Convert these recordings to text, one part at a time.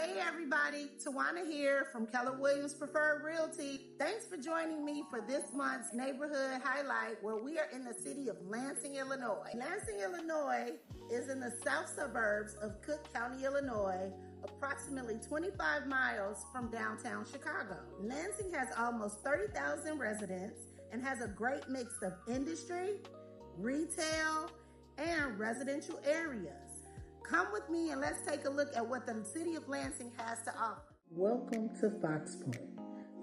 Hey everybody, Tajuana here from Keller Williams Preferred Realty. Thanks for joining me for this month's neighborhood highlight where we are in the city of Lansing, Illinois. Lansing, Illinois is in the south suburbs of Cook County, Illinois, approximately 25 miles from downtown Chicago. Lansing has almost 30,000 residents and has a great mix of industry, retail, and residential areas. Come with me and let's take a look at what the city of Lansing has to offer. Welcome to Fox Pointe.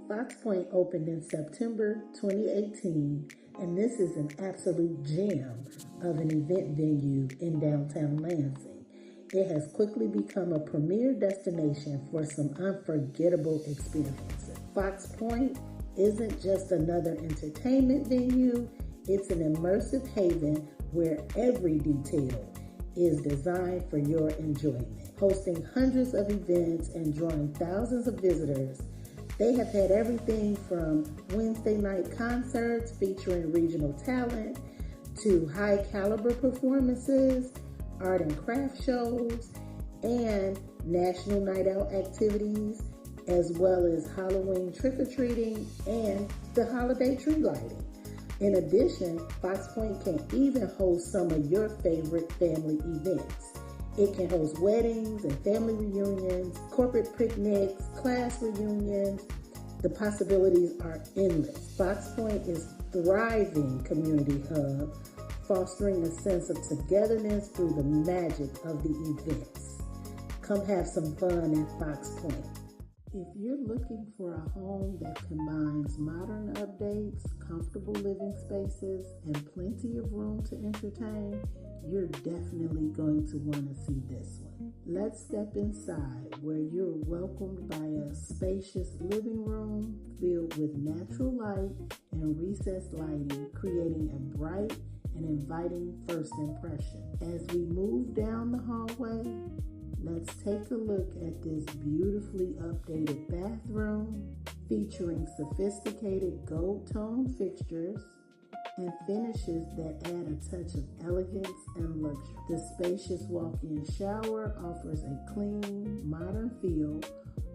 Fox Pointe opened in September 2018, and this is an absolute gem of an event venue in downtown Lansing. It has quickly become a premier destination for some unforgettable experiences. Fox Pointe isn't just another entertainment venue, it's an immersive haven where every detail is designed for your enjoyment. Hosting hundreds of events and drawing thousands of visitors, they have had everything from Wednesday night concerts featuring regional talent to high caliber performances, art and craft shows, and national night out activities, as well as Halloween trick-or-treating and the holiday tree lighting. In addition, Fox Pointe can even host some of your favorite family events. It can host weddings and family reunions, corporate picnics, class reunions. The possibilities are endless. Fox Pointe is a thriving community hub, fostering a sense of togetherness through the magic of the events. Come have some fun at Fox Pointe. If you're looking for a home that combines modern updates, comfortable living spaces, and plenty of room to entertain, you're definitely going to want to see this one. Let's step inside where you're welcomed by a spacious living room filled with natural light and recessed lighting, creating a bright and inviting first impression. As we move down the hallway, let's take a look at this beautifully updated bathroom featuring sophisticated gold tone fixtures and finishes that add a touch of elegance and luxury. The spacious walk-in shower offers a clean, modern feel,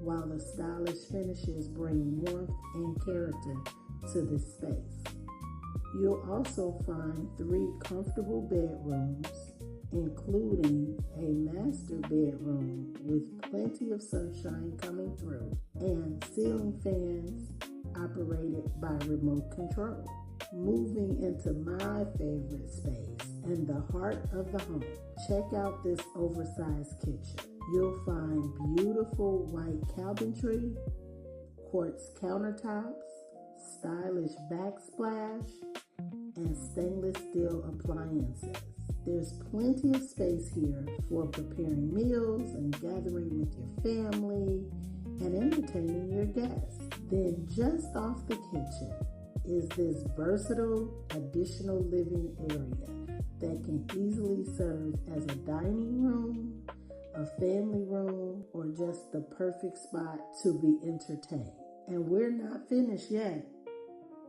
while the stylish finishes bring warmth and character to this space. You'll also find 3 comfortable bedrooms, including a master bedroom with plenty of sunshine coming through and ceiling fans operated by remote control. Moving into my favorite space and the heart of the home, check out this oversized kitchen. You'll find beautiful white cabinetry, quartz countertops, stylish backsplash, and stainless steel appliances. There's plenty of space here for preparing meals and gathering with your family and entertaining your guests. Then just off the kitchen is this versatile additional living area that can easily serve as a dining room, a family room, or just the perfect spot to be entertained. And we're not finished yet.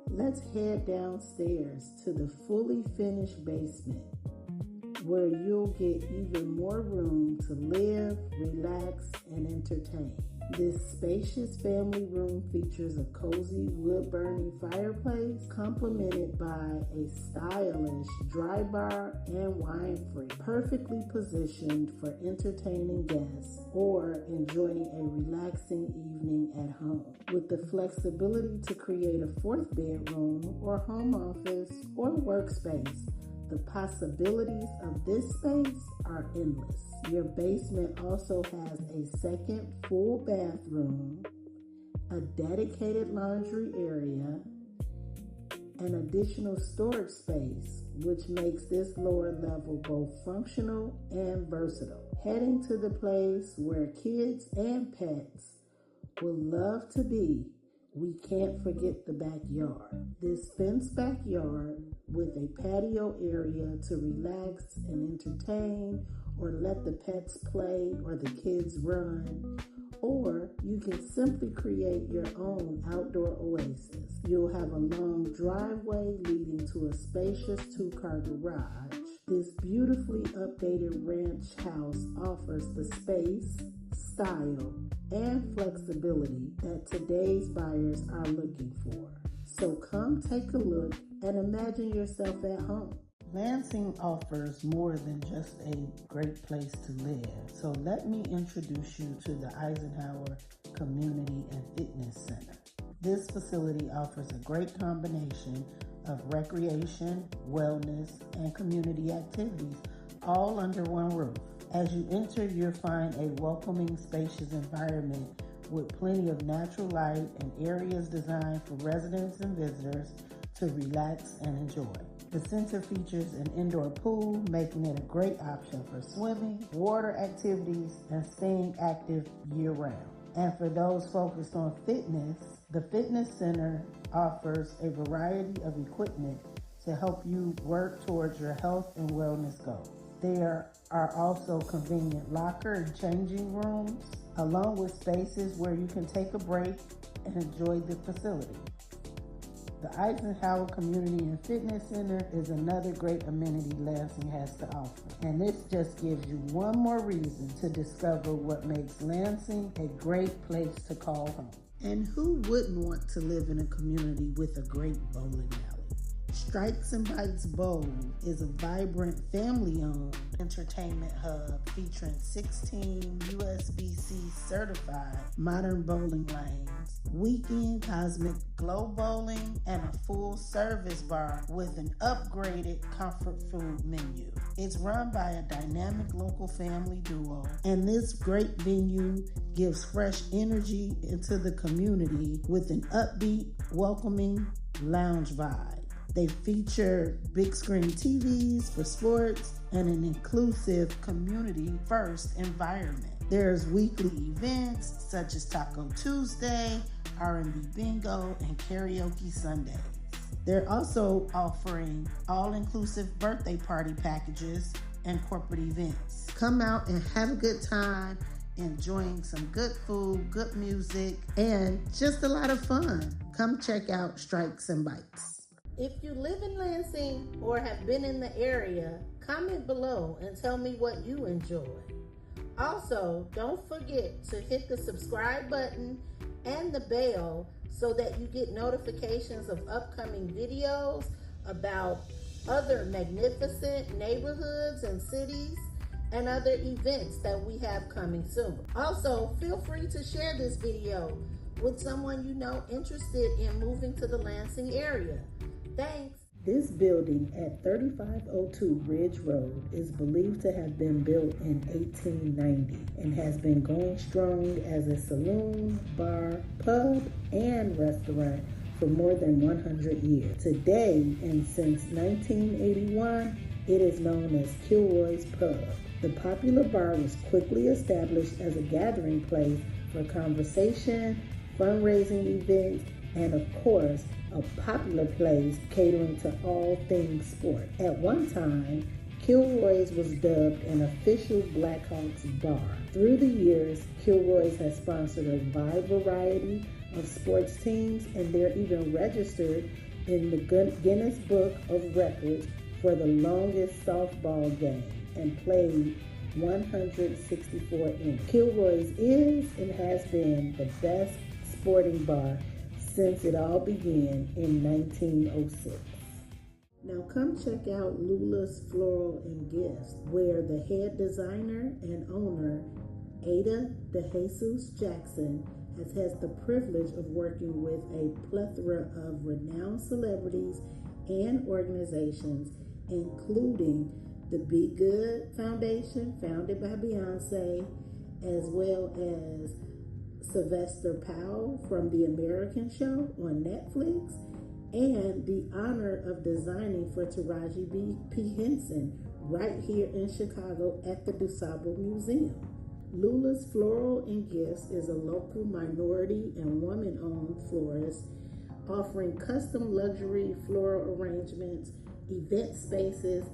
Let's head downstairs to the fully finished basement, where you'll get even more room to live, relax, and entertain. This spacious family room features a cozy wood-burning fireplace complemented by a stylish dry bar and wine fridge, perfectly positioned for entertaining guests or enjoying a relaxing evening at home. With the flexibility to create a 4th bedroom or home office or workspace, the possibilities of this space are endless. Your basement also has a second full bathroom, a dedicated laundry area, and additional storage space, which makes this lower level both functional and versatile. Heading to the place where kids and pets will love to be, we can't forget the backyard. This fenced backyard with a patio area to relax and entertain, or let the pets play or the kids run, or you can simply create your own outdoor oasis. You'll have a long driveway leading to a spacious 2-car garage. This beautifully updated ranch house offers the space, style, and flexibility that today's buyers are looking for. So come take a look and imagine yourself at home. Lansing offers more than just a great place to live. So let me introduce you to the Eisenhower Community and Fitness Center. This facility offers a great combination of recreation, wellness, and community activities all under one roof. As you enter, you'll find a welcoming, spacious environment with plenty of natural light and areas designed for residents and visitors to relax and enjoy. The center features an indoor pool, making it a great option for swimming, water activities, and staying active year-round. And for those focused on fitness, the fitness center offers a variety of equipment to help you work towards your health and wellness goals. There are also convenient locker and changing rooms, along with spaces where you can take a break and enjoy the facility. The Eisenhower Community and Fitness Center is another great amenity Lansing has to offer. And this just gives you one more reason to discover what makes Lansing a great place to call home. And who wouldn't want to live in a community with a great bowling alley? Strikes and Bites Bowl is a vibrant, family-owned entertainment hub featuring 16 USB-C certified modern bowling lanes, weekend cosmic glow bowling, and a full-service bar with an upgraded comfort food menu. It's run by a dynamic local family duo, and this great venue gives fresh energy into the community with an upbeat, welcoming lounge vibe. They feature big screen TVs for sports and an inclusive community-first environment. There's weekly events such as Taco Tuesday, R&B Bingo, and Karaoke Sundays. They're also offering all-inclusive birthday party packages and corporate events. Come out and have a good time, enjoying some good food, good music, and just a lot of fun. Come check out Strikes and Bites. If you live in Lansing or have been in the area, comment below and tell me what you enjoy. Also, don't forget to hit the subscribe button and the bell so that you get notifications of upcoming videos about other magnificent neighborhoods and cities and other events that we have coming soon. Also, feel free to share this video with someone you know interested in moving to the Lansing area. Thanks. This building at 3502 Ridge Road is believed to have been built in 1890 and has been going strong as a saloon, bar, pub, and restaurant for more than 100 years. Today, and since 1981, it is known as Kilroy's Pub. The popular bar was quickly established as a gathering place for conversation, fundraising events, and of course, a popular place catering to all things sport. At one time, Kilroy's was dubbed an official Blackhawks bar. Through the years, Kilroy's has sponsored a wide variety of sports teams, and they're even registered in the Guinness Book of Records for the longest softball game and played 164 innings. Kilroy's is and has been the best sporting bar since it all began in 1906. Now come check out Lula's Floral and Gifts, where the head designer and owner, Ada De Jesus Jackson, has had the privilege of working with a plethora of renowned celebrities and organizations, including the Be Good Foundation, founded by Beyonce, as well as Sylvester Powell from The American Show on Netflix, and the honor of designing for Taraji P. Henson right here in Chicago at the DuSable Museum. Lula's Floral and Gifts is a local minority and woman-owned florist offering custom luxury floral arrangements, event spaces,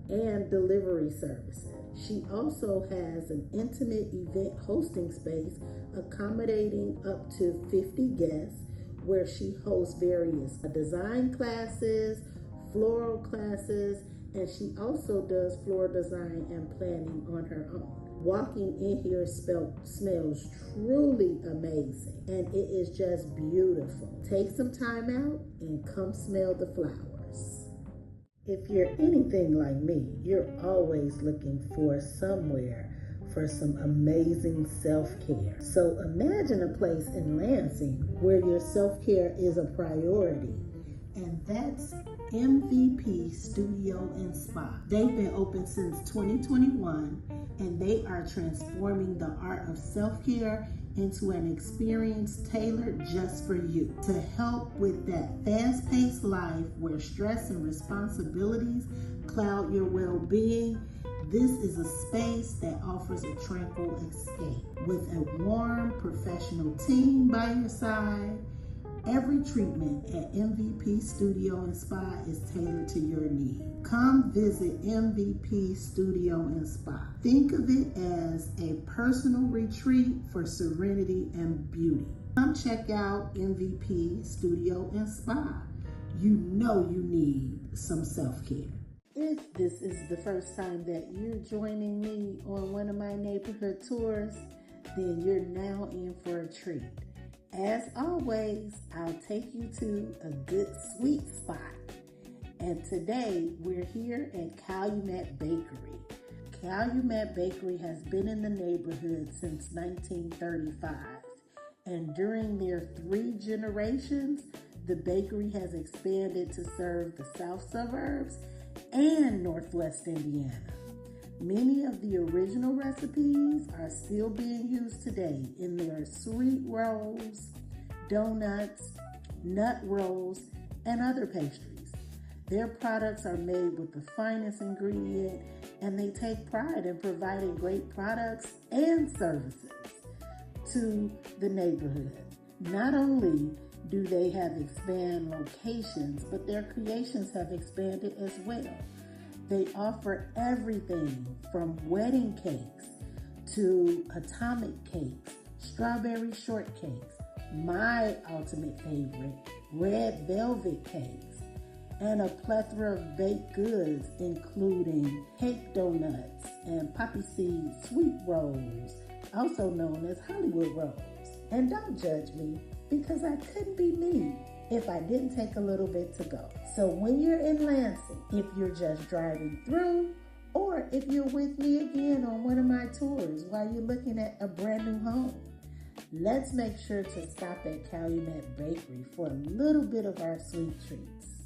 and delivery services. She also has an intimate event hosting space accommodating up to 50 guests, where she hosts various design classes, floral classes, and she also does floral design and planning on her own. Walking in here smells truly amazing, and it is just beautiful. Take some time out and come smell the flowers. If you're anything like me, you're always looking for somewhere for some amazing self-care. So imagine a place in Lansing where your self-care is a priority, and that's MVP Studio and Spa. They've been open since 2021, and they are transforming the art of self-care into an experience tailored just for you. To help with that fast-paced life where stress and responsibilities cloud your well-being, this is a space that offers a tranquil escape. With a warm, professional team by your side, every treatment at MVP Studio and Spa is tailored to your need. Come visit MVP Studio and Spa. Think of it as a personal retreat for serenity and beauty. Come check out MVP Studio and Spa. You know you need some self-care. If this is the first time that you're joining me on one of my neighborhood tours, then you're now in for a treat. As always, I'll take you to a good sweet spot. And today we're here at Calumet Bakery. Calumet Bakery has been in the neighborhood since 1935. And during their 3 generations, the bakery has expanded to serve the south suburbs and Northwest Indiana. Many of the original recipes are still being used today in their sweet rolls, donuts, nut rolls, and other pastries. Their products are made with the finest ingredient, and they take pride in providing great products and services to the neighborhood. Not only do they have expanded locations, but their creations have expanded as well. They offer everything from wedding cakes to atomic cakes, strawberry shortcakes, my ultimate favorite, red velvet cakes, and a plethora of baked goods including cake donuts and poppy seed sweet rolls, also known as Hollywood rolls. And don't judge me, because I couldn't be me if I didn't take a little bit to go. So when you're in Lansing, if you're just driving through, or if you're with me again on one of my tours while you're looking at a brand new home, let's make sure to stop at Calumet Bakery for a little bit of our sweet treats.